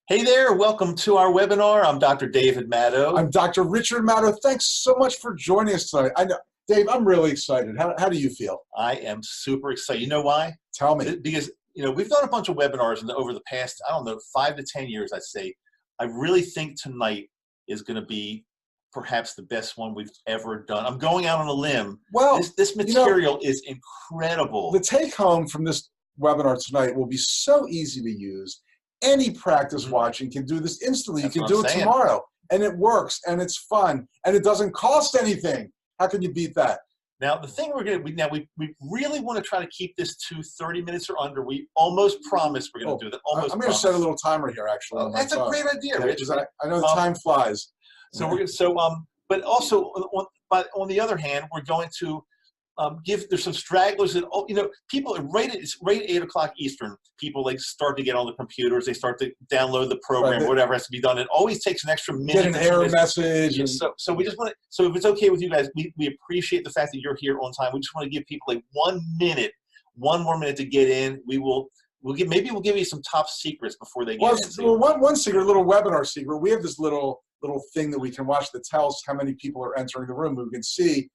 Hey there, welcome to our webinar. I'm Dr. David Madow. I'm Dr. Richard Madow. Thanks so much for joining us tonight. I know, Dave, I'm really excited. How do you feel? I am super excited. You know why? Tell me. Because we've done a bunch of webinars over the past, 5 to 10 years, I'd say. I really think tonight is going to be perhaps the best one we've ever done. I'm going out on a limb. Well, this material is incredible. The take home from this webinar tonight will be so easy to use. Any practice watching can do this instantly. That's you can do it tomorrow, and it works, and it's fun, and it doesn't cost anything. How can you beat that? Now, the thing we really want to try to keep this to 30 minutes or under. We almost promised we're going to do that. I'm going to set a little timer here, actually. Oh, that's a great idea, Rich. I know the time flies. So we're going to, but also on the other hand, we're going to there's some stragglers that, people right at 8 o'clock Eastern, people start to get on the computers, they start to download the program, whatever has to be done. It always takes an extra minute. Get an error message. So we just want to, so if it's okay with you guys, we appreciate the fact that you're here on time. We just want to give people 1 more minute to get in. We'll give you some top secrets before they get in. Well, one secret, a little webinar secret. We have this little thing that we can watch that tells how many people are entering the room. We can see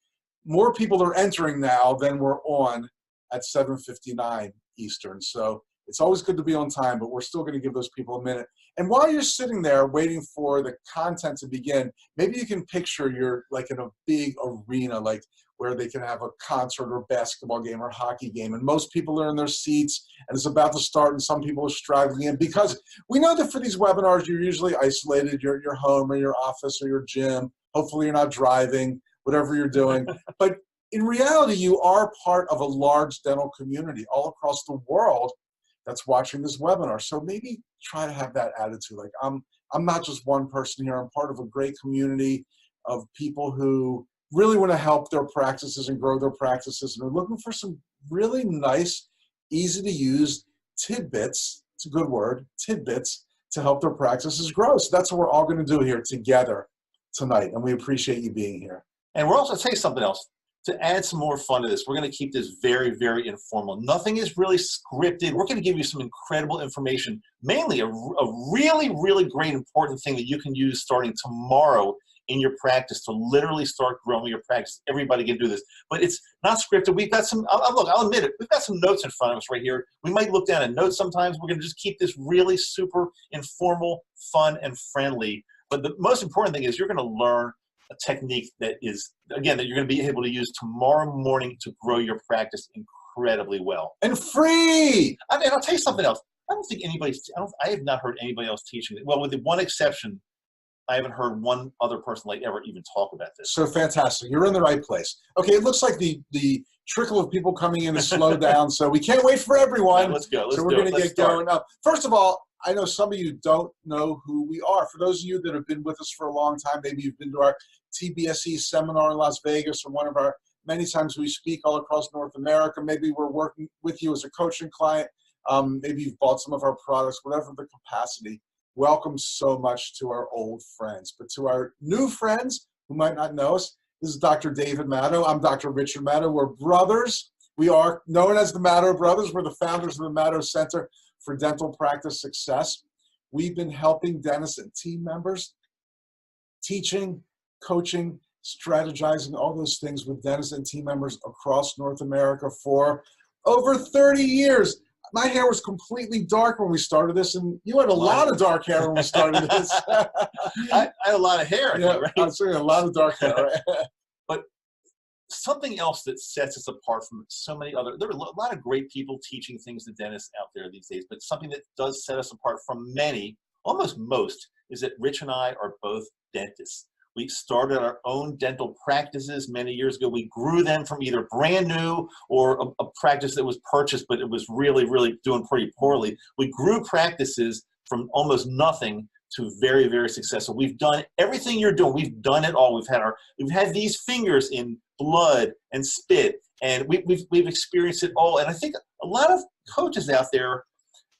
more people are entering now than we're on at 7:59 Eastern. So it's always good to be on time, but we're still going to give those people a minute. And while you're sitting there waiting for the content to begin, maybe you can picture you're in a big arena, where they can have a concert or basketball game or hockey game. And most people are in their seats and it's about to start, and some people are straggling in, because we know that for these webinars, you're usually isolated. You're at your home or your office or your gym. Hopefully you're not driving, whatever you're doing. But in reality, you are part of a large dental community all across the world that's watching this webinar. So maybe try to have that attitude. I'm not just one person here. I'm part of a great community of people who really want to help their practices and grow their practices, and are looking for some really nice, easy to use tidbits. It's a good word, tidbits, to help their practices grow. So that's what we're all going to do here together tonight. And we appreciate you being here. And we're also, tell you something else, to add some more fun to this, we're going to keep this very, very informal. Nothing is really scripted. We're going to give you some incredible information, mainly a really, really great important thing that you can use starting tomorrow in your practice to literally start growing your practice. Everybody can do this, but it's not scripted. We've got some, I'll admit it, we've got some notes in front of us right here. We might look down at notes sometimes. We're going to just keep this really super informal, fun, and friendly. But the most important thing is you're going to learn a technique that is, again, that you're going to be able to use tomorrow morning to grow your practice incredibly well. And free! And I'll tell you something else. I have not heard anybody else teaching it. Well, with the one exception, I haven't heard one other person ever even talk about this. So fantastic. You're in the right place. Okay, it looks like the trickle of people coming in is slowed down, so we can't wait for everyone. Yeah, let's go. So we're going to get going. First of all, I know some of you don't know who we are. For those of you that have been with us for a long time, maybe you've been to our TBSE seminar in Las Vegas, or one of our many times we speak all across North America. Maybe we're working with you as a coaching client. Maybe you've bought some of our products, whatever the capacity. Welcome so much to our old friends. But to our new friends who might not know us, this is Dr. David Madow. I'm Dr. Richard Madow. We're brothers. We are known as the Madow Brothers. We're the founders of the Madow Center for Dental Practice Success. We've been helping dentists and team members, teaching, coaching, strategizing, all those things with dentists and team members across North America for over 30 years. My hair was completely dark when we started this, and you had a lot of dark hair when we started this. I had a lot of hair, right? I was saying a lot of dark hair, right? But something else that sets us apart from so many other, there are a lot of great people teaching things to dentists out there these days, but something that does set us apart from many, almost most, is that Rich and I are both dentists. We started our own dental practices many years ago. We grew them from either brand new or a practice that was purchased, but it was really, really doing pretty poorly. We grew practices from almost nothing to very, very successful. We've done everything you're doing. We've done it all. We've had these fingers in blood and spit, and we've experienced it all. And I think a lot of coaches out there, a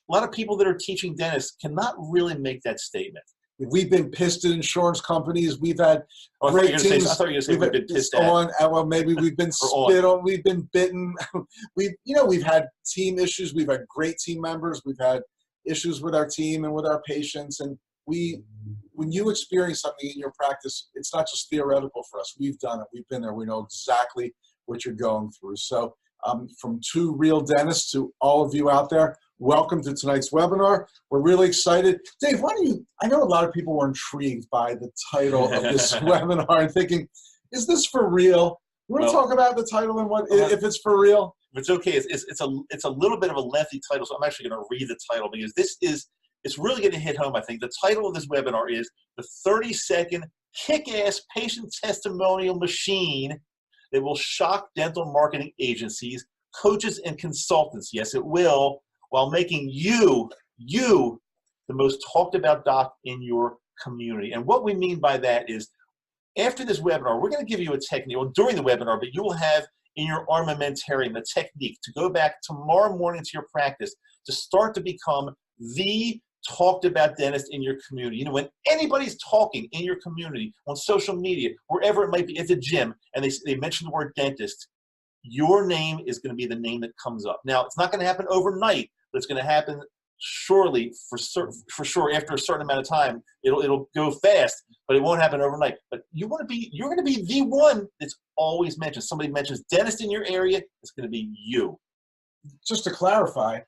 lot of people that are teaching dentists cannot really make that statement. We've been pissed at insurance companies. We've had great teams. I thought you were going to say we've been pissed at. Well, maybe we've been spit on. We've been bitten. We've had team issues. We've had great team members. We've had issues with our team and with our patients. And when you experience something in your practice, it's not just theoretical for us. We've done it. We've been there. We know exactly what you're going through. So from two real dentists to all of you out there, welcome to tonight's webinar. We're really excited. Dave, I know a lot of people were intrigued by the title of this webinar and thinking, is this for real? You want to talk about the title and what, if it's for real? It's okay. It's a little bit of a lengthy title, so I'm actually going to read the title because it's really going to hit home, I think. The title of this webinar is The 30-Second Kick-Ass Patient Testimonial Machine That Will Shock Dental Marketing Agencies, Coaches, and Consultants. Yes, it will, while making you the most talked about doc in your community. And what we mean by that is, after this webinar, we're going to give you a technique, well, during the webinar, but you will have in your armamentarium a technique to go back tomorrow morning to your practice to start to become the talked about dentist in your community. You know, when anybody's talking in your community, on social media, wherever it might be, at the gym, and they mention the word dentist, your name is going to be the name that comes up. Now, it's not going to happen overnight, but it's going to happen surely for sure after a certain amount of time. It'll go fast, but it won't happen overnight. But you're going to be the one that's always mentioned. Somebody mentions dentist in your area, it's going to be you. Just to clarify,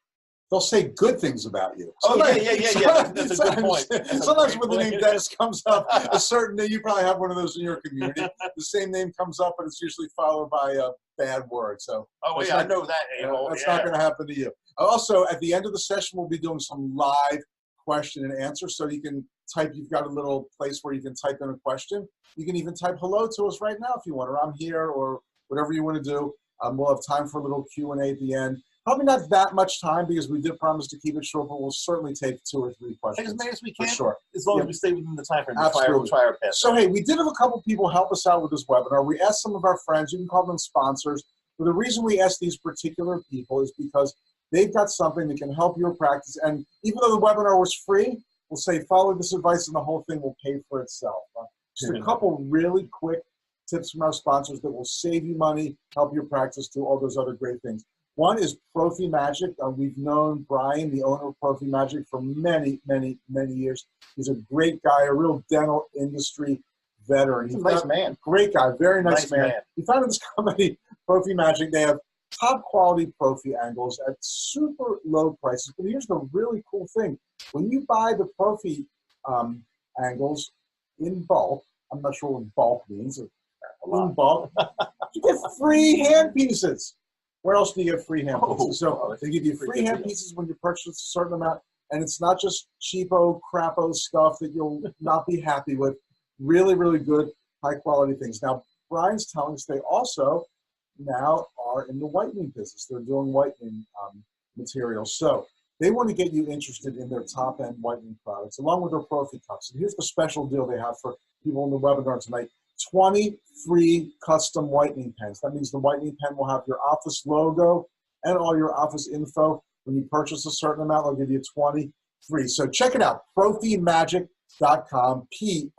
they'll say good things about you. Oh, yeah. That's a good point. Sometimes when the name dentist comes up, a certain name, you probably have one of those in your community. The same name comes up, but it's usually followed by a bad word. So I know that. That's not going to happen to you. Also, at the end of the session, we'll be doing some live question and answer. So you can type, you've got a little place where you can type in a question. You can even type hello to us right now if you want, or I'm here, or whatever you want to do. We'll have time for a little Q&A at the end. Probably not that much time because we did promise to keep it short, but we'll certainly take 2 or 3 questions. As many as we can, for sure. As long as we stay within the time frame. Absolutely. We'll try our best. So, hey, we did have a couple people help us out with this webinar. We asked some of our friends, you can call them sponsors, but the reason we asked these particular people is because they've got something that can help your practice. And even though the webinar was free, we'll say follow this advice and the whole thing will pay for itself. Just a couple really quick tips from our sponsors that will save you money, help your practice, do all those other great things. One is Profi Magic. We've known Brian, the owner of Profi Magic, for many, many, many years. He's a great guy, a real dental industry veteran. He's a nice man. Great guy, very nice man. He founded this company, Profi Magic. They have top quality Profi angles at super low prices. But here's the really cool thing. When you buy the Profi angles in bulk, I'm not sure what bulk means, in bulk, you get free hand pieces. Where else do you get free hand pieces? So they give you free hand pieces when you purchase a certain amount, and it's not just cheapo, crapo stuff that you'll not be happy with. Really, really good, high-quality things. Now, Brian's telling us they also now are in the whitening business. They're doing whitening materials. So they want to get you interested in their top-end whitening products, along with their Profi cups. And here's the special deal they have for people in the webinar tonight. 20 free custom whitening pens. That means the whitening pen will have your office logo and all your office info. When you purchase a certain amount, they'll give you 20 free. So check it out, profimagic.com, Prophy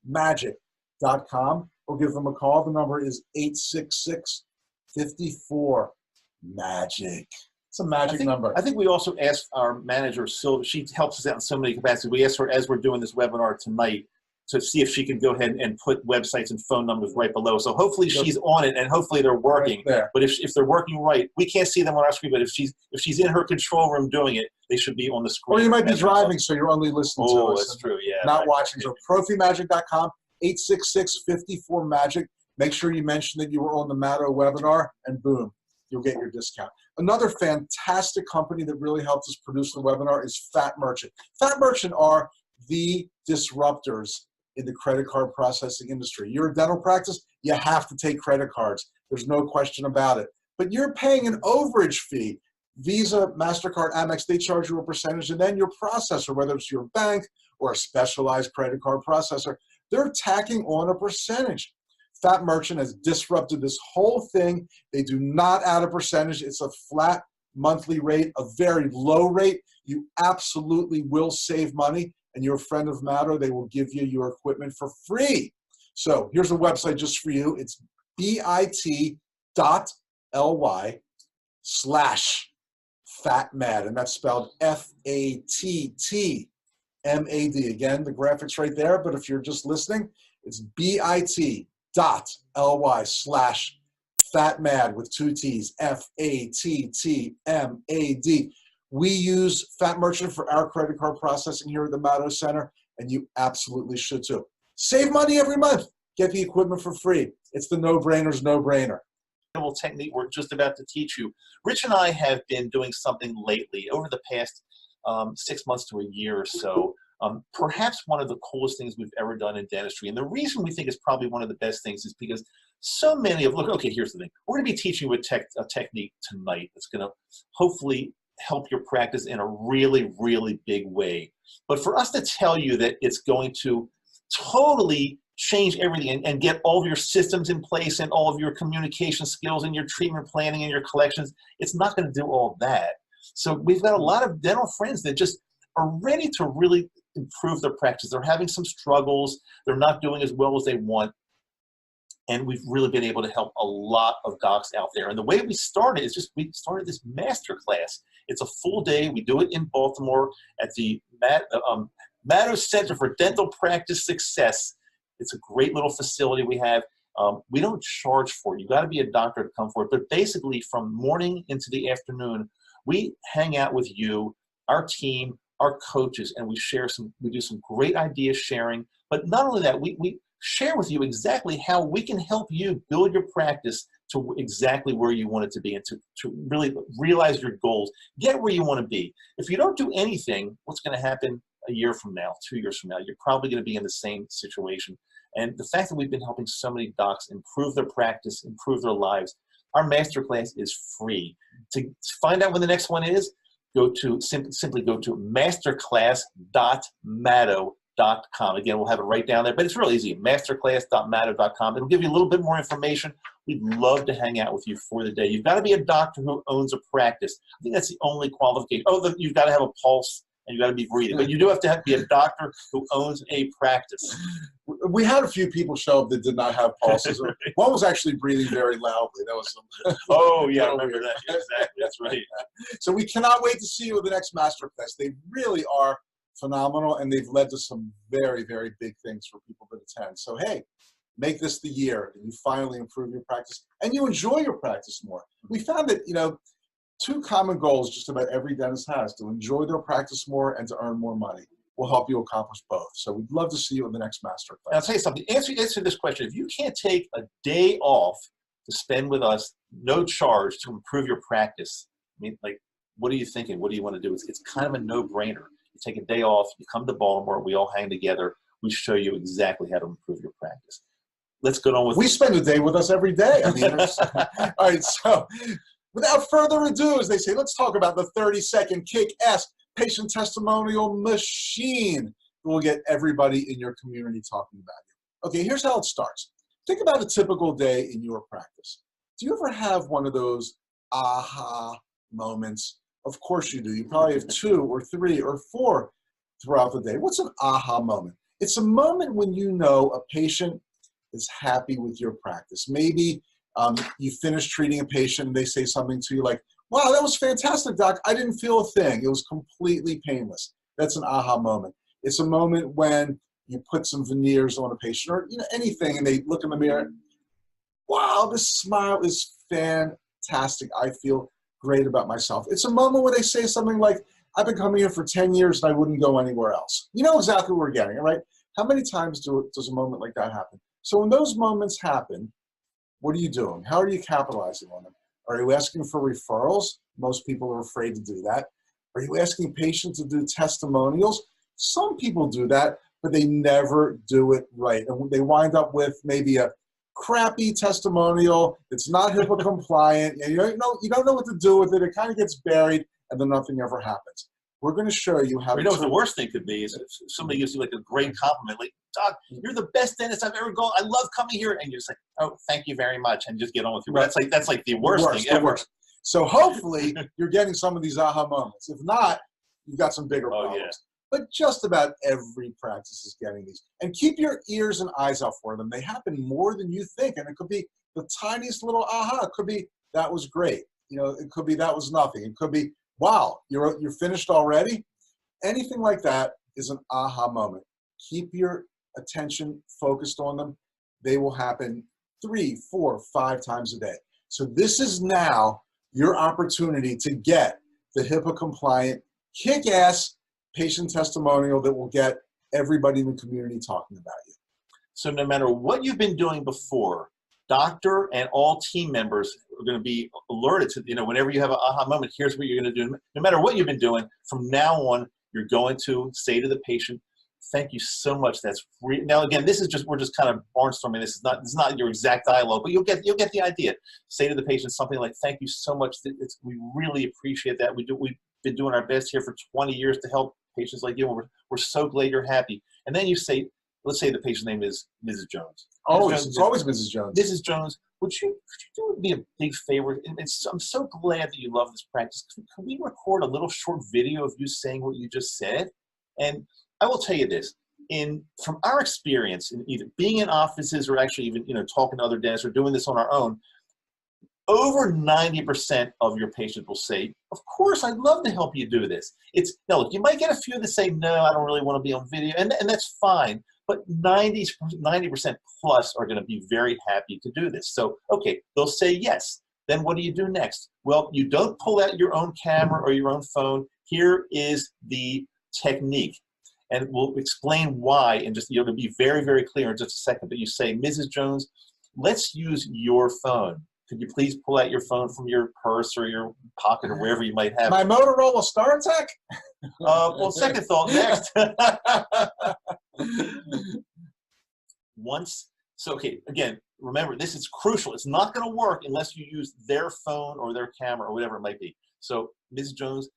magic.com, or give them a call. The number is 866-54-MAGIC. It's a magic number. I think we also asked our manager, Sylvia, she helps us out in so many capacities. We asked her, as we're doing this webinar tonight, to see if she can go ahead and put websites and phone numbers right below. So hopefully she's on it, and hopefully they're working. Right, but if they're working right, we can't see them on our screen, but if she's in her control room doing it, they should be on the screen. Or you might be driving, so you're only listening to us. Oh, that's true, yeah. Not watching. So profimagic.com, 866-54-MAGIC. Make sure you mention that you were on the Madow webinar, and boom, you'll get your discount. Another fantastic company that really helped us produce the webinar is Fat Merchant. Fat Merchant are the disruptors in the credit card processing industry. You're a dental practice, you have to take credit cards. There's no question about it. But you're paying an overage fee. Visa, MasterCard, Amex, they charge you a percentage, and then your processor, whether it's your bank or a specialized credit card processor, they're tacking on a percentage. Fat Merchant has disrupted this whole thing. They do not add a percentage. It's a flat monthly rate, a very low rate. You absolutely will save money. And you're a friend of Madow, they will give you your equipment for free. So here's a website just for you. It's bit.ly/fatmerchant. Fat Mad, and that's spelled F-A-T-T-M-A-D. Again, the graphics right there, but if you're just listening, it's bit.ly/fatmad with 2 T's, F-A-T-T-M-A-D. We use Fat Merchant for our credit card processing here at the Madow Center, and you absolutely should too. Save money every month. Get the equipment for free. It's the no-brainer's no-brainer. Technique we're just about to teach you. Rich and I have been doing something lately over the past 6 months to a year or so. Perhaps one of the coolest things we've ever done in dentistry. And the reason we think it's probably one of the best things is because so many of, okay, here's the thing. We're going to be teaching you a technique tonight that's going to hopefully help your practice in a really, really big way. But for us to tell you that it's going to totally change everything and get all of your systems in place and all of your communication skills and your treatment planning and your collections, it's not going to do all that. So we've got a lot of dental friends that just are ready to really improve their practice. They're having some struggles. They're not doing as well as they want. And we've really been able to help a lot of docs out there. And the way we started is just, we started this masterclass. It's a full day. We do it in Baltimore at the Madow Center for Dental Practice Success. It's a great little facility we have. We don't charge for it. You got to be a doctor to come for it. But basically, from morning into the afternoon, we hang out with you, our team, our coaches, and we do some great idea sharing. But not only that, we share with you exactly how we can help you build your practice to exactly where you want it to be and to really realize your goals, get where you want to be. If you don't do anything, what's going to happen a year from now, 2 years from now? You're probably going to be in the same situation. And the fact that we've been helping so many docs improve their practice, improve their lives, our masterclass is free. To find out when the next one is, simply go to masterclass.madow.com. Again, we'll have it right down there, but it's real easy, masterclass.madow.com. It'll give you a little bit more information. We'd love to hang out with you for the day. You've got to be a doctor who owns a practice. I think that's the only qualification. Oh, you've got to have a pulse and you've got to be breathing, but you do have to be a doctor who owns a practice. We had a few people show up that did not have pulses. One was actually breathing very loudly. That was some. Oh yeah, I remember that. Yeah, exactly, that's right. So we cannot wait to see you at the next Masterclass. They really are phenomenal, and they've led to some very, very big things for people that attend. So hey, make this the year that you finally improve your practice and you enjoy your practice more. We found that, two common goals just about every dentist has: to enjoy their practice more and to earn more money. Will help you accomplish both. So we'd love to see you in the next Masterclass. I'll tell you something. Answer this question. If you can't take a day off to spend with us, no charge, to improve your practice, I mean, like, what are you thinking? What do you want to do? It's kind of a no-brainer. You take a day off, you come to Baltimore, we all hang together, we show you exactly how to improve your practice. Let's go on with We spend a day with us every day. I mean, all right, so without further ado, as they say, let's talk about the 30-second kick-ass patient testimonial machine that will get everybody in your community talking about you. Okay, here's how it starts. Think about a typical day in your practice. Do you ever have one of those aha moments? Of course you do. You probably have 2 or 3 or 4 throughout the day. What's an aha moment? It's a moment when you know a patient is happy with your practice. Maybe you finish treating a patient and they say something to you like, "Wow, that was fantastic, doc. I didn't feel a thing. It was completely painless." That's an aha moment. It's a moment when you put some veneers on a patient or anything, and they look in the mirror, "Wow, this smile is fantastic. I feel great about myself." It's a moment where they say something like, "I've been coming here for 10 years and I wouldn't go anywhere else." You know exactly what we're getting, right? How many times does a moment like that happen? So when those moments happen, what are you doing? How are you capitalizing on them? Are you asking for referrals? Most people are afraid to do that. Are you asking patients to do testimonials? Some people do that, but they never do it right. And they wind up with maybe a crappy testimonial. It's not HIPAA compliant. You don't know what to do with it. It kind of gets buried, and then nothing ever happens. We're going to show you how. You know what the worst thing could be is if somebody gives you like a great compliment, like, "Doc, you're the best dentist I've ever gone. I love coming here," and you're just like, "Oh, thank you very much," and just get on with it. Right. That's like the worst thing ever. So hopefully you're getting some of these aha moments. If not, you've got some bigger problems. Yeah. But just about every practice is getting these. And keep your ears and eyes out for them. They happen more than you think, and it could be the tiniest little aha. It could be, "That was great." It could be, "That was nothing." It could be, wow, you're finished already? Anything like that is an aha moment. Keep your attention focused on them. They will happen 3, 4, 5 times a day. So this is now your opportunity to get the HIPAA compliant, kick-ass patient testimonial that will get everybody in the community talking about you. So no matter what you've been doing before, doctor and all team members are going to be alerted to, whenever you have an aha moment, here's what you're going to do. No matter what you've been doing, from now on, you're going to say to the patient, thank you so much. That's now again, we're just kind of brainstorming. This is not your exact dialogue, but you'll get the idea. Say to the patient something like, thank you so much. We really appreciate that. We've been doing our best here for 20 years to help patients like you. And we're so glad you're happy. And then you say, let's say the patient's name is Mrs. Jones. It's always Mrs. Jones. Mrs. Jones, could you do me a big favor? I'm so glad that you love this practice. Could we record a little short video of you saying what you just said? And I will tell you this, from our experience in either being in offices or actually even talking to other dentists or doing this on our own, over 90% of your patients will say, of course, I'd love to help you do this. Now look, you might get a few that say, no, I don't really want to be on video, and that's fine. But 90% plus are going to be very happy to do this. So, okay, they'll say yes. Then what do you do next? Well, you don't pull out your own camera or your own phone. Here is the technique. And we'll explain why, and just to be very, very clear in just a second. But you say, Mrs. Jones, let's use your phone. Could you please pull out your phone from your purse or your pocket or wherever you might have My it? Motorola StarTech? Well, second thought, next. Okay, again, remember, this is crucial. It's not going to work unless you use their phone or their camera or whatever it might be. So, Mrs. Jones,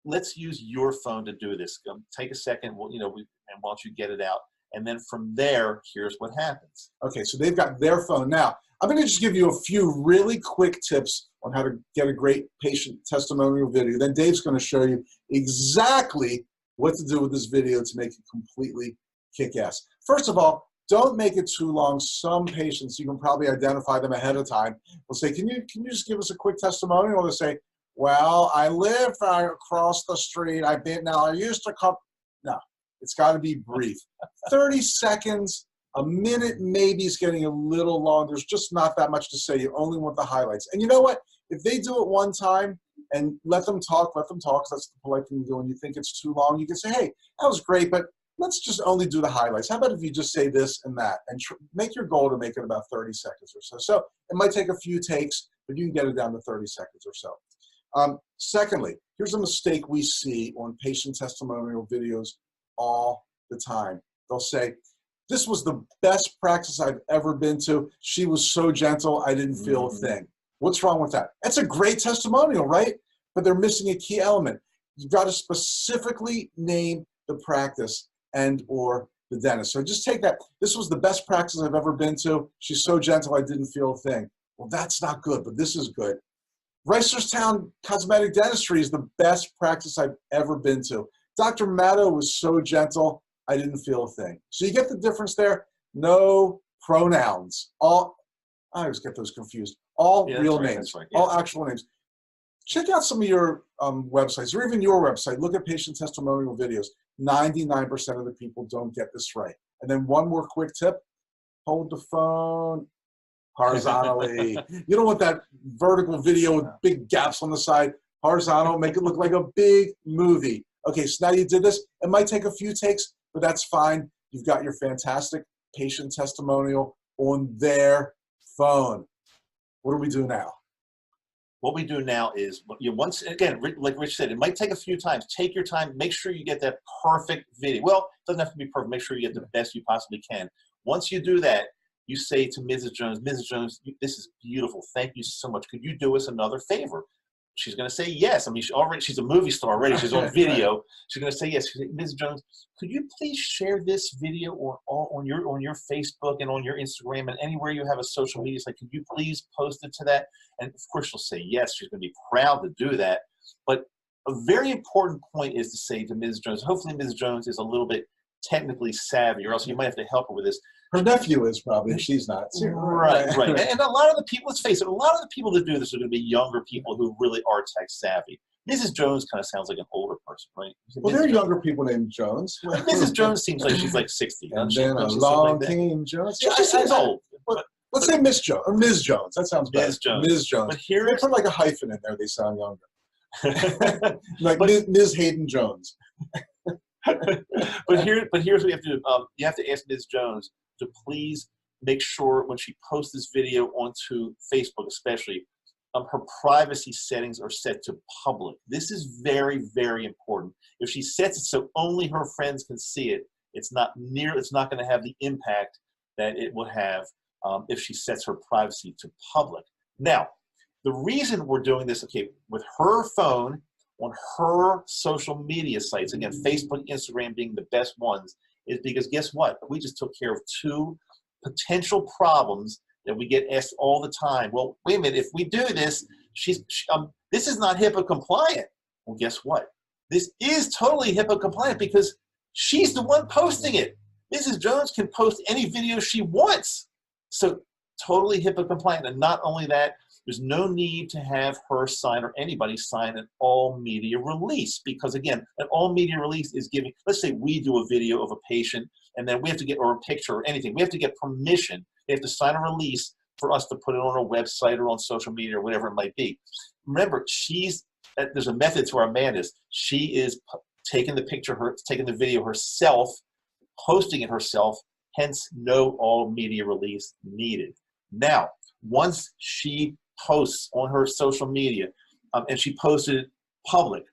let's use your phone to do this. Take a second, and why don't you get it out? And then from there, here's what happens. Okay, so they've got their phone. Now, I'm going to just give you a few really quick tips on how to get a great patient testimonial video. Then Dave's going to show you exactly what to do with this video to make it completely kick-ass. First of all, don't make it too long. Some patients, you can probably identify them ahead of time, will say, can you just give us a quick testimonial? They'll say, well, I live across the street. I used to come. No, it's got to be brief. 30 seconds, a minute maybe is getting a little long. There's just not that much to say. You only want the highlights. And you know what? If they do it one time and let them talk, because that's the polite thing to do. When you think it's too long, you can say, hey, that was great, but let's just only do the highlights. How about if you just say this and that? And make your goal to make it about 30 seconds or so. So it might take a few takes, but you can get it down to 30 seconds or so. Secondly, here's a mistake we see on patient testimonial videos all the time. They'll say, this was the best practice I've ever been to. She was so gentle, I didn't feel a thing. What's wrong with that? That's a great testimonial, right? But they're missing a key element. You've got to specifically name the practice and or the dentist. So just take that. This was the best practice I've ever been to. She's so gentle, I didn't feel a thing. Well, that's not good, but this is good. Reisterstown Cosmetic Dentistry is the best practice I've ever been to. Dr. Madow was so gentle, I didn't feel a thing. So you get the difference there. No pronouns. I always get those confused. All real names. Right. Yeah. All actual names. Check out some of your websites, or even your website. Look at patient testimonial videos. 99% of the people don't get this right. And then one more quick tip. Hold the phone horizontally. You don't want that vertical video with big gaps on the side. Horizontal, make it look like a big movie. Okay, so now you did this. It might take a few takes, but that's fine. You've got your fantastic patient testimonial on their phone. What do we do now? What we do now is, once again, like Rich said, it might take a few times. Take your time. Make sure you get that perfect video. Well, it doesn't have to be perfect. Make sure you get the best you possibly can. Once you do that, you say to Mrs. Jones, this is beautiful. Thank you so much. Could you do us another favor? She's going to say yes. I mean, she's a movie star already. She's on video. She's going to say yes. She's like, Mrs. Jones, could you please share this video on your Facebook and on your Instagram and anywhere you have a social media site? Could you please post it to that? And of course, she'll say yes. She's going to be proud to do that. But a very important point is to say to Mrs. Jones, hopefully Mrs. Jones is a little bit technically savvy, or else you might have to help her with this. Her nephew is probably, if she's not. Right. And a lot of the people, let's face it, a lot of the people that do this are going to be younger people who really are tech savvy. Mrs. Jones kind of sounds like an older person, right? Well, there are younger people named Jones. Mrs. Jones seems like she's like 60. And then along came Jones. She just seems old. Let's say Miss Jones or Ms. Jones. That sounds better. Ms. Jones. Ms. Jones. But here, they put like a hyphen in there. They sound younger. Like Ms. Hayden Jones. but here's what you have to do. You have to ask Ms. Jones to please make sure when she posts this video onto Facebook, especially, her privacy settings are set to public. This is very, very important. If she sets it so only her friends can see it, it's not going to have the impact that it would have if she sets her privacy to public. Now, the reason we're doing this, okay, with her phone, on her social media sites, again, Facebook, Instagram being the best ones, is because guess what? We just took care of two potential problems that we get asked all the time. Well, wait a minute, if we do this, this is not HIPAA compliant. Well, guess what? This is totally HIPAA compliant because she's the one posting it. Mrs. Jones can post any video she wants. So totally HIPAA compliant. And not only that, there's no need to have her sign or anybody sign an all media release because, again, an all media release is giving, let's say we do a video of a patient and then we have to get, or a picture or anything, we have to get permission. They have to sign a release for us to put it on a website or on social media or whatever it might be. Remember, there's a method to our madness. She is taking the picture, taking the video herself, posting it herself, hence no all media release needed. Now, once she posts on her social media and she posted it public,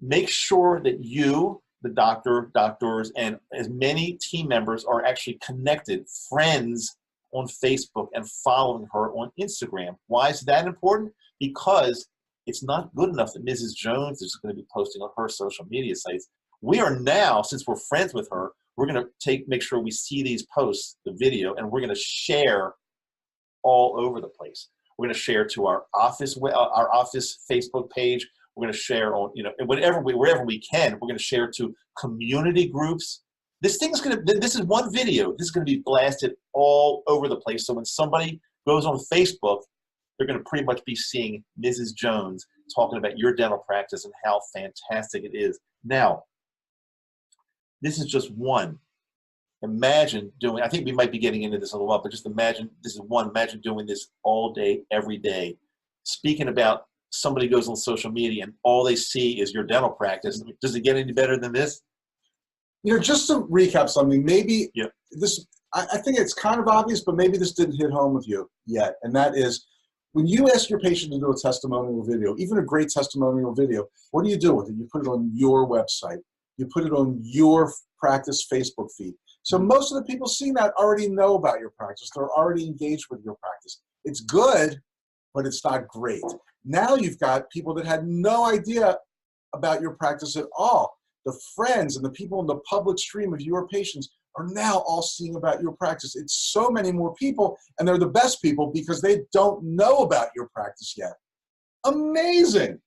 make sure that you, the doctors, and as many team members are actually connected, friends on Facebook and following her on Instagram. Why is that important? Because it's not good enough that Mrs. Jones is going to be posting on her social media sites. We are now, since we're friends with her, we're going to make sure we see these posts, the video, and we're going to share all over the place. We're going to share to our office Facebook page. We're going to share on, wherever we can. We're going to share to community groups. This is one video. This is going to be blasted all over the place. So when somebody goes on Facebook, they're going to pretty much be seeing Mrs. Jones talking about your dental practice and how fantastic it is. Now, this is just one. Imagine doing, I think we might be getting into this a lot, but just imagine, imagine doing this all day, every day. Speaking about somebody goes on social media and all they see is your dental practice. Does it get any better than this? Just to recap something, maybe this, I think it's kind of obvious, but maybe this didn't hit home with you yet. And that is, when you ask your patient to do a testimonial video, even a great testimonial video, what do you do with it? You put it on your website. You put it on your practice Facebook feed. So most of the people seeing that already know about your practice. They're already engaged with your practice. It's good, but it's not great. Now you've got people that had no idea about your practice at all. The friends and the people in the public stream of your patients are now all seeing about your practice. It's so many more people, and they're the best people because they don't know about your practice yet. Amazing.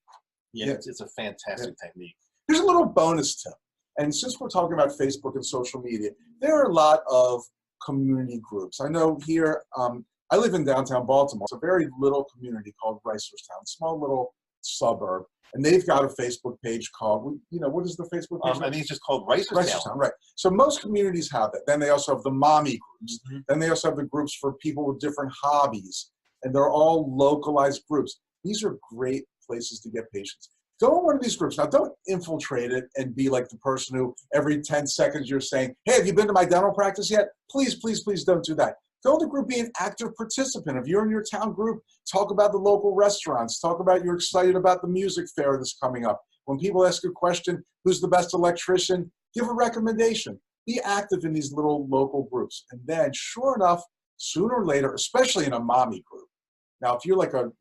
Yeah. It's a fantastic technique. Here's a little bonus tip. And since we're talking about Facebook and social media, there are a lot of community groups. I know here, I live in downtown Baltimore. It's a very little community called Reisterstown, small little suburb. And they've got a Facebook page called, what is the Facebook page? I think it's just called Reisterstown. Right. So most communities have that. Then they also have the mommy groups. Mm-hmm. Then they also have the groups for people with different hobbies. And they're all localized groups. These are great places to get patients. Go in one of these groups. Now, don't infiltrate it and be like the person who every 10 seconds you're saying, hey, have you been to my dental practice yet? Please, please, please don't do that. Go to the group, be an active participant. If you're in your town group, talk about the local restaurants. Talk about you're excited about the music fair that's coming up. When people ask a question, who's the best electrician? Give a recommendation. Be active in these little local groups. And then, sure enough, sooner or later, especially in a mommy group. Now, if you're like a,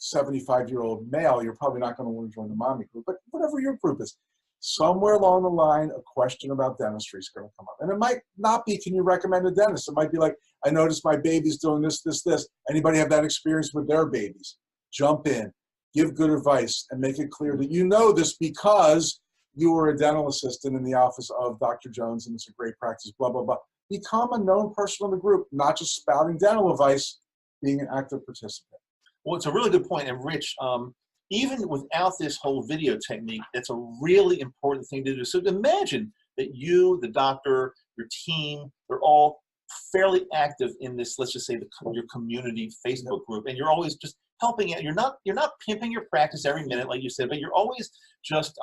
75-year-old male, you're probably not going to want to join the mommy group, but whatever your group is, somewhere along the line, a question about dentistry is going to come up. And it might not be, can you recommend a dentist? It might be like, I noticed my baby's doing this, this, this. Anybody have that experience with their babies? Jump in, give good advice, and make it clear that you know this because you were a dental assistant in the office of Dr. Jones, and it's a great practice, blah, blah, blah. Become a known person in the group, not just spouting dental advice, being an active participant. Well, it's a really good point. And Rich, even without this whole video technique, it's a really important thing to do. So imagine that you, the doctor, your team, they're all fairly active in this, let's just say your community Facebook group, and you're always just helping out. You're not pimping your practice every minute, like you said, but you're always just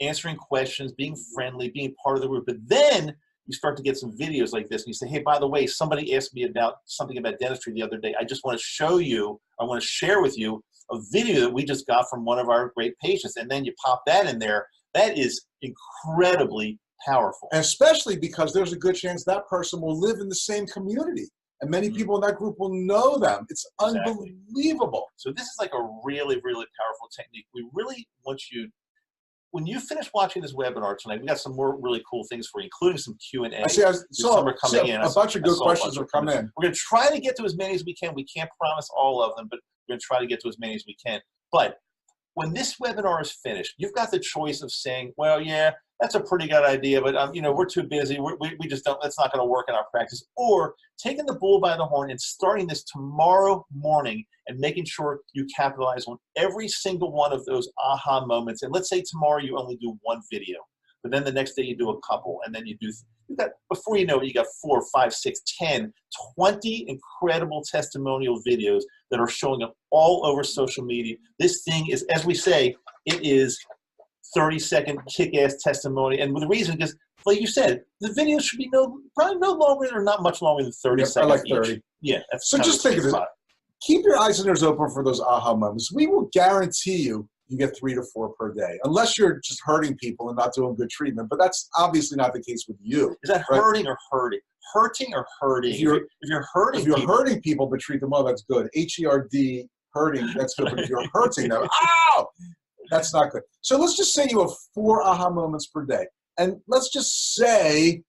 answering questions, being friendly, being part of the group. But then you start to get some videos like this, and you say, hey, by the way, somebody asked me about something about dentistry the other day. I just want to show you, I want to share with you a video that we just got from one of our great patients. And then you pop that in there. That is incredibly powerful. And especially because there's a good chance that person will live in the same community. And many people in that group will know them. It's unbelievable. So this is like a really, really powerful technique. We really want you, when you finish watching this webinar tonight, we got some more really cool things for you, including some Q&A. I see a bunch of good questions are coming in. We're going to try to get to as many as we can. We can't promise all of them, but we're going to try to get to as many as we can. But when this webinar is finished, you've got the choice of saying, well, yeah, that's a pretty good idea, but you know, we're too busy. We just don't, that's not going to work in our practice. Or taking the bull by the horn and starting this tomorrow morning and making sure you capitalize on every single one of those aha moments. And let's say tomorrow you only do one video, but then the next day you do a couple, and then you got, before you know it, you got 4, 5, 6, 10, 20 incredible testimonial videos that are showing up all over social media. This thing is, as we say, it is 30-second kick-ass testimony. And the reason is, like you said, the videos should be probably no longer or not much longer than 30 seconds. I like 30. Each. Yeah. That's so just think of it. Keep your eyes and ears open for those aha moments. We will guarantee you get 3 to 4 per day, unless you're just hurting people and not doing good treatment. But that's obviously not the case with you. Is that hurting or hurting? Hurting or hurting? If you're hurting people but treat them well, that's good. HERD, hurting, that's good. But if you're hurting them, ow! That's not good. So let's just say you have 4 aha moments per day. And let's just say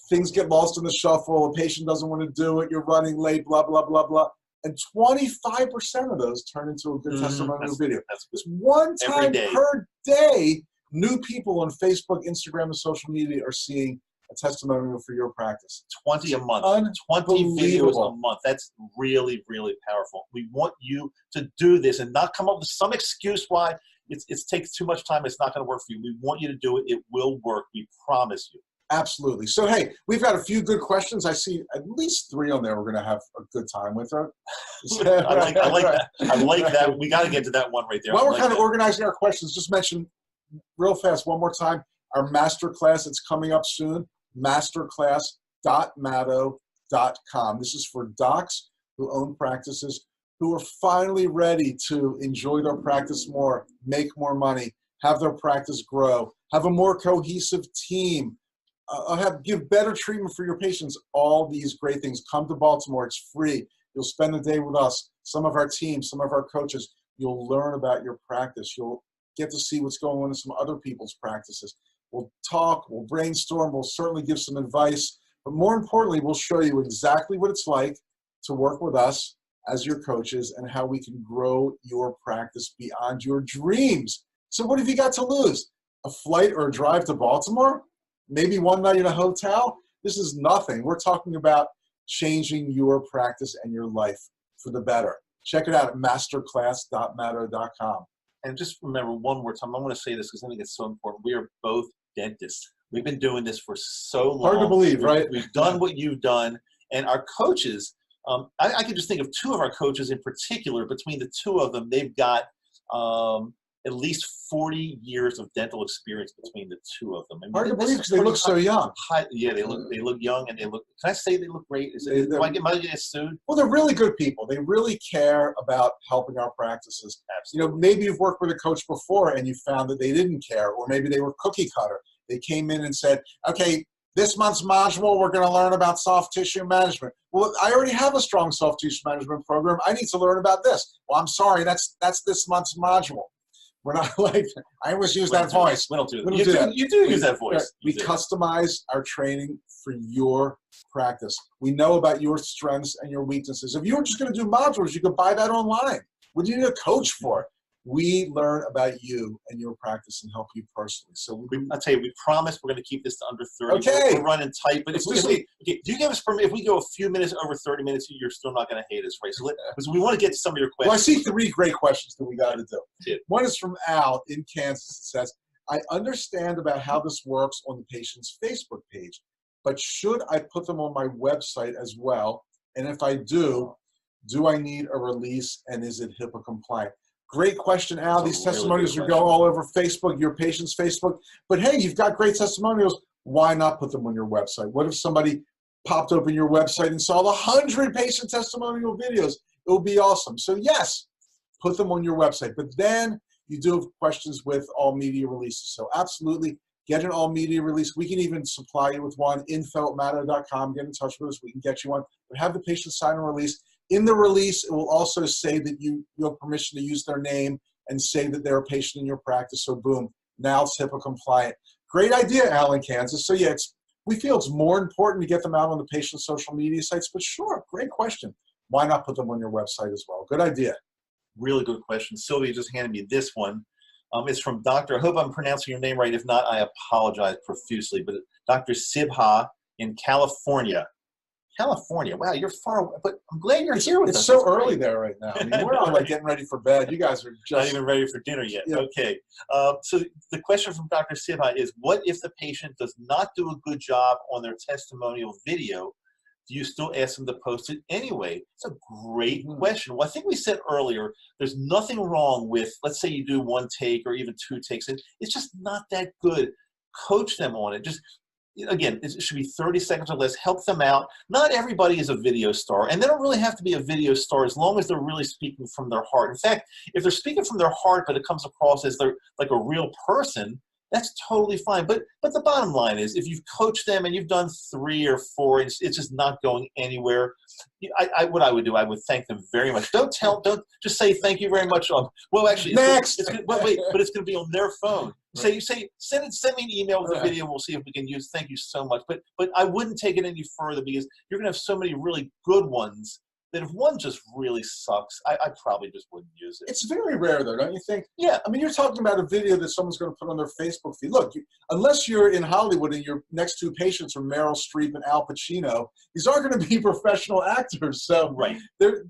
things get lost in the shuffle, a patient doesn't want to do it, you're running late, blah, blah, blah, blah. And 25% of those turn into a good testimonial video. That's one time per day, new people on Facebook, Instagram, and social media are seeing a testimonial for your practice. 20 a month. 20 videos a month. That's really, really powerful. We want you to do this and not come up with some excuse why it takes too much time. It's not going to work for you. We want you to do it. It will work. We promise you. Absolutely. So, hey, we've got a few good questions. I see at least 3 on there we're going to have a good time with. I like that. I like that. We got to get to that one right there. While we're kind of organizing our questions, just mention real fast one more time our Masterclass. It's coming up soon. Masterclass.madow.com. This is for docs who own practices who are finally ready to enjoy their practice more, make more money, have their practice grow, have a more cohesive team, give better treatment for your patients. All these great things. Come to Baltimore. It's free. You'll spend the day with us, some of our team, some of our coaches. You'll learn about your practice. You'll get to see what's going on in some other people's practices. We'll talk, we'll brainstorm, we'll certainly give some advice, but more importantly, we'll show you exactly what it's like to work with us as your coaches and how we can grow your practice beyond your dreams. So what have you got to lose? A flight or a drive to Baltimore? Maybe one night in a hotel? This is nothing. We're talking about changing your practice and your life for the better. Check it out at masterclass.madow.com. And just remember one more time, I want to say this because I think it's so important. We are both dentists. We've been doing this for so long. Hard to believe, right? We've done what you've done. And our coaches, I can just think of 2 of our coaches in particular. Between the 2 of them, they've got at least 40 years of dental experience between the 2 of them. Hard to believe because they look so young. Yeah, they look young, and they look. Can I say they look great? Am I get sued? Well, they're really good people. They really care about helping our practices. Absolutely. You know, maybe you've worked with a coach before and you found that they didn't care, or maybe they were cookie cutter. They came in and said, "Okay, this month's module we're going to learn about soft tissue management." Well, I already have a strong soft tissue management program. I need to learn about this. Well, I'm sorry, that's this month's module. We're not like, I always use that voice. We don't do that. You do use that voice. We customize our training for your practice. We know about your strengths and your weaknesses. If you were just going to do modules, you could buy that online. What do you need a coach for? We learn about you and your practice and help you personally. So I'll tell you, we promise we're going to keep this to under 30. Okay. We're running tight, but if okay, do you give us permission? If we go a few minutes over 30 minutes, you're still not going to hate us, right? So because we want to get to some of your questions. Well, I see 3 great questions that we got to do. Yeah. One is from Al in Kansas. It says, I understand about how this works on the patient's Facebook page, but should I put them on my website as well? And if I do I need a release, and is it HIPAA compliant? Great question, Al. These testimonials are going all over Facebook, your patient's Facebook. But hey, you've got great testimonials. Why not put them on your website? What if somebody popped open your website and saw the 100 patient testimonial videos? It would be awesome. So yes, put them on your website. But then you do have questions with all media releases. So absolutely, get an all media release. We can even supply you with one. info@madow.com. Get in touch with us. We can get you one. But have the patient sign a release. In the release, it will also say that you have permission to use their name and say that they're a patient in your practice. So boom, now it's HIPAA compliant. Great idea, Al in Kansas. So yeah, we feel it's more important to get them out on the patient's social media sites, but sure, great question. Why not put them on your website as well? Good idea. Really good question. Sylvia just handed me this one. It's from Dr. I hope I'm pronouncing your name right. If not, I apologize profusely. But Dr. Sibha in California. California. Wow, you're far away. But I'm glad you're here with us. It's so early there right now. I mean, we're all like getting ready for bed. You guys are just not even ready for dinner yet. Yeah. Okay. So the question from Dr. Sibha is, what if the patient does not do a good job on their testimonial video? Do you still ask them to post it anyway? It's a great question. Well, I think we said earlier, there's nothing wrong with, let's say you do 1 take or even 2 takes. It's just not that good. Coach them on it. Just, again, it should be 30 seconds or less. Help them out. Not everybody is a video star, and they don't really have to be a video star as long as they're really speaking from their heart. In fact, if they're speaking from their heart, but it comes across as they're like a real person, that's totally fine. But the bottom line is, if you've coached them and you've done 3 or 4, it's just not going anywhere. What I would do, I would thank them very much. Don't just say thank you very much. Well, actually, next. But it's going to be on their phone. Right. Send me an email with the video. We'll see if we can use. Thank you so much. But I wouldn't take it any further, because you're going to have so many really good ones that if one just really sucks, I probably just wouldn't use it. It's very rare, though, don't you think? Yeah. I mean, you're talking about a video that someone's going to put on their Facebook feed. Look, unless you're in Hollywood and your next 2 patients are Meryl Streep and Al Pacino, these aren't going to be professional actors. So right.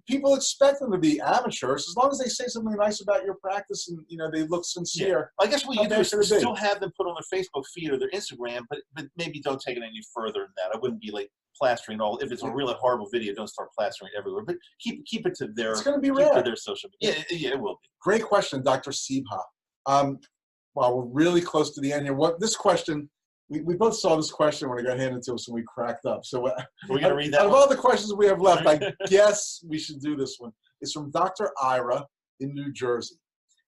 People expect them to be amateurs, as long as they say something nice about your practice and they look sincere. Yeah. I guess what you do is still have them put on their Facebook feed or their Instagram, but maybe don't take it any further than that. I wouldn't be like plastering all. If it's a really horrible video, don't start plastering it everywhere. But keep it to their. It's going to be rare. To their social media. Yeah, it will be. Great question, Dr. Sibha. Wow, we're really close to the end here. This question, we both saw this question when it got handed to us, and we cracked up. So we're going to read that. Out of all the questions we have left, I guess we should do this one. It's from Dr. Ira in New Jersey,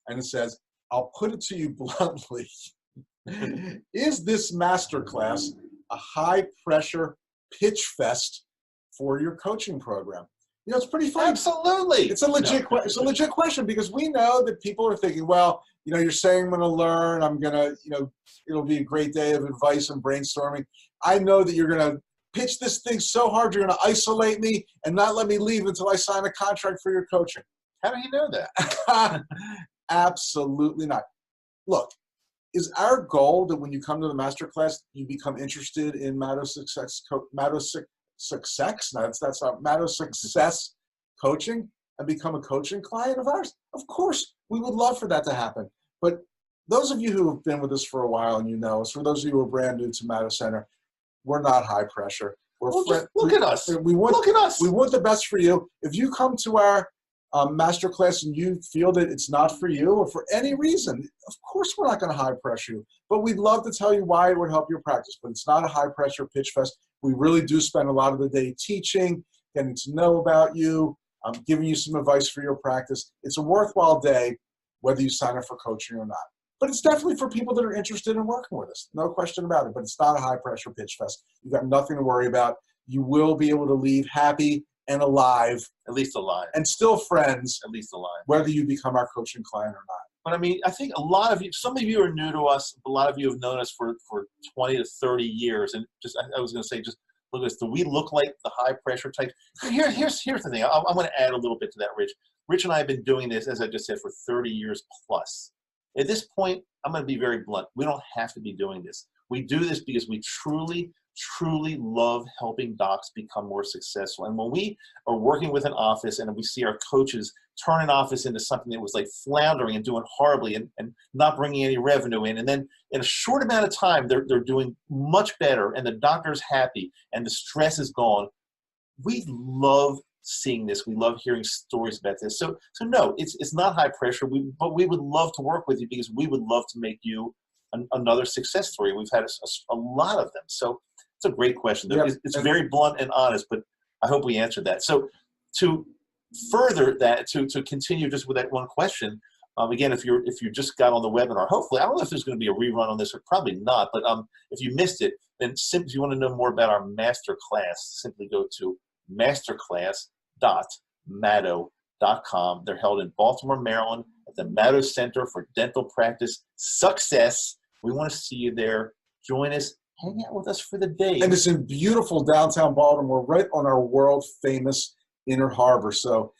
and it says, "I'll put it to you bluntly. Is this masterclass a high-pressure pitch fest for your coaching program?" It's pretty fun. Absolutely. It's a legit it's a legit question, because we know that people are thinking, well, you're saying I'm going to learn, I'm going to, it'll be a great day of advice and brainstorming. I know that you're going to pitch this thing so hard, you're going to isolate me and not let me leave until I sign a contract for your coaching. How do you know that? Absolutely not. Look, is our goal that when you come to the masterclass, you become interested in Madow Success coaching and become a coaching client of ours? Of course, we would love for that to happen. But those of you who have been with us for a while and us, for those of you who are brand new to Madow Center, we're not high pressure. Look at us. Look at us. We want the best for you. If you come to our masterclass and you feel that it's not for you, or for any reason, of course we're not going to high pressure you. But we'd love to tell you why it would help your practice. But it's not a high pressure pitch fest. We really do spend a lot of the day teaching, getting to know about you, giving you some advice for your practice. It's a worthwhile day, whether you sign up for coaching or not. But it's definitely for people that are interested in working with us. No question about it. But it's not a high-pressure pitch fest. You've got nothing to worry about. You will be able to leave happy and alive. At least alive. And still friends. At least alive. Whether you become our coaching client or not. But I mean, I think a lot of you, some of you are new to us. A lot of you have known us for 20 to 30 years. And I was going to say, just look at us. Do we look like the high-pressure type? Here's the thing. I'm going to add a little bit to that, Rich. Rich and I have been doing this, as I just said, for 30 years plus. At this point, I'm going to be very blunt. We don't have to be doing this. We do this because we truly, truly love helping docs become more successful. And when we are working with an office and we see our coaches turn an office into something that was like floundering and doing horribly and not bringing any revenue in, and then in a short amount of time, they're doing much better and the doctor's happy and the stress is gone, we love seeing this. We love hearing stories about this. So no, it's not high pressure, but we would love to work with you because we would love to make you another success story. We've had a lot of them. So it's a great question. Yeah. It's very blunt and honest, but I hope we answered that. So to further that, to continue just with that one question, again, if you just got on the webinar, hopefully, I don't know if there's going to be a rerun on this or probably not, but if you missed it, then if you want to know more about our Masterclass, simply go to masterclass.madow.com. They're held in Baltimore, Maryland at the Madow Center for Dental Practice Success. We want to see you there. Join us. Hang out with us for the day. And it's in beautiful downtown Baltimore, right on our world famous Inner Harbor. So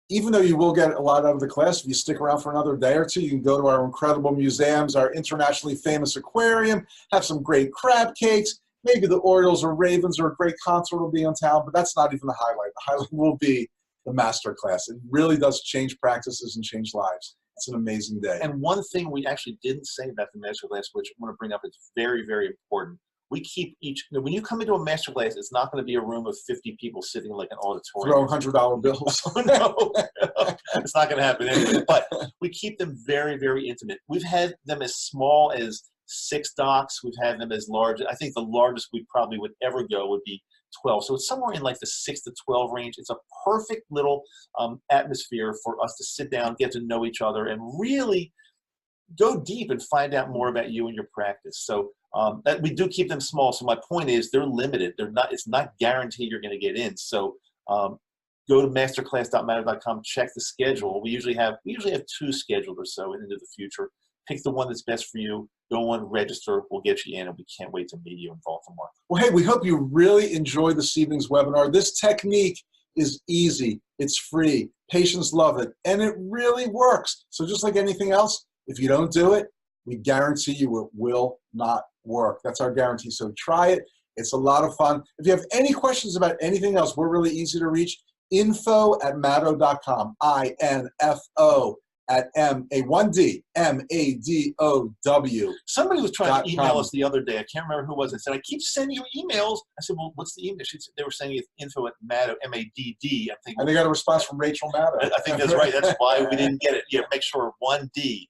even though you will get a lot out of the class, if you stick around for another day or two, you can go to our incredible museums, our internationally famous aquarium, have some great crab cakes. Maybe the Orioles or Ravens or a great concert will be in town, but that's not even the highlight. The highlight will be the master class. It really does change practices and change lives. It's an amazing day. And one thing we actually didn't say about the master class, which I want to bring up, it's very, very important. We keep when you come into a master class, it's not going to be a room of 50 people sitting like an auditorium. Throw $100 bills. No, it's not going to happen anyway. But we keep them very, very intimate. We've had them as small as 6 docs. We've had them as large. I think the largest we probably would ever go would be 12. So it's somewhere in like the 6 to 12 range. It's a perfect little atmosphere for us to sit down, get to know each other, and really go deep and find out more about you and your practice. So that we do keep them small. So my point is they're limited. They're not. It's not guaranteed you're going to get in. So go to masterclass.madow.com. Check the schedule. We usually have 2 scheduled or so into the future. Pick the one that's best for you. Go on, register. We'll get you in, and we can't wait to meet you in Baltimore. Well, hey, we hope you really enjoyed this evening's webinar. This technique is easy. It's free. Patients love it, and it really works. So just like anything else, if you don't do it, we guarantee you it will not work. That's our guarantee. So try it. It's a lot of fun. If you have any questions about anything else, we're really easy to reach. info@madow.com. INFO at MADOW. Somebody was trying to email us the other day. I can't remember who it was. They said, I keep sending you emails. I said, well, what's the email? They were saying it's info@Madow, M-A-D-D. I'm thinking, and they got a response from Rachel Madow. I think that's right. That's why we didn't get it. Yeah, make sure 1D.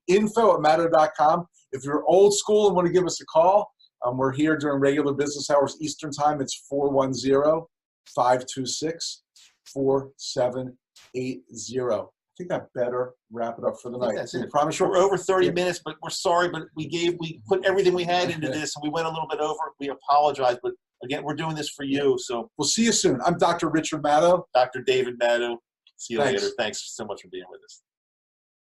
info@madow.com. If you're old school and want to give us a call, we're here during regular business hours Eastern time. It's 410-526-4780. I think that better wrap it up for the night. That's it. Promise we're over 30 minutes, but we're sorry, but we put everything we had into this, and we went a little bit over. We apologize, but again, we're doing this for you. So we'll see you soon. I'm Dr. Richard Madow. Dr. David Madow. See you Thanks. later. Thanks so much for being with us.